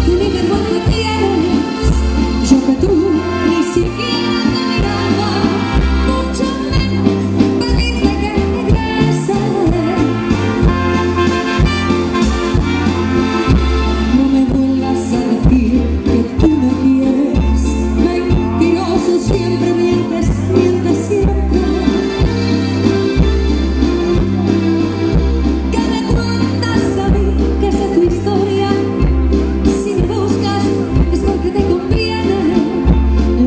que ni vergüenza tienes. Yo que tú ni siquiera te miraba, mucho menos pedirte que regreses. No me vuelvas a decir que tú me quieres, mentiroso, siempre mientes, mientes siempre. Que me cuentas a mí que esa es tu historia, si me buscas es porque te conviene.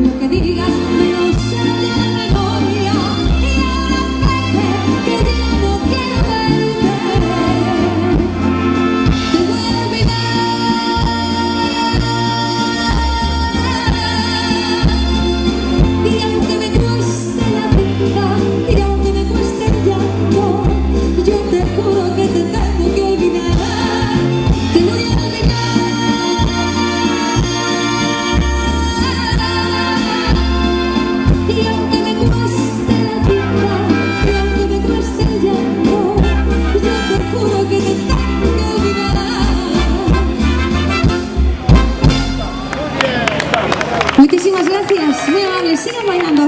Lo que digas me lo sé de memoria y ahora vete que ya no quiero verte. Te voy a olvidar y aunque me cueste la vida y aunque me cueste el llanto, yo te juro que te tengo que olvidar. Te voy a olvidar y aunque me cueste la vida y aunque me cueste el llanto, yo te juro que te tengo que olvidar. Muchísimas gracias, muy amables, sigan bailando.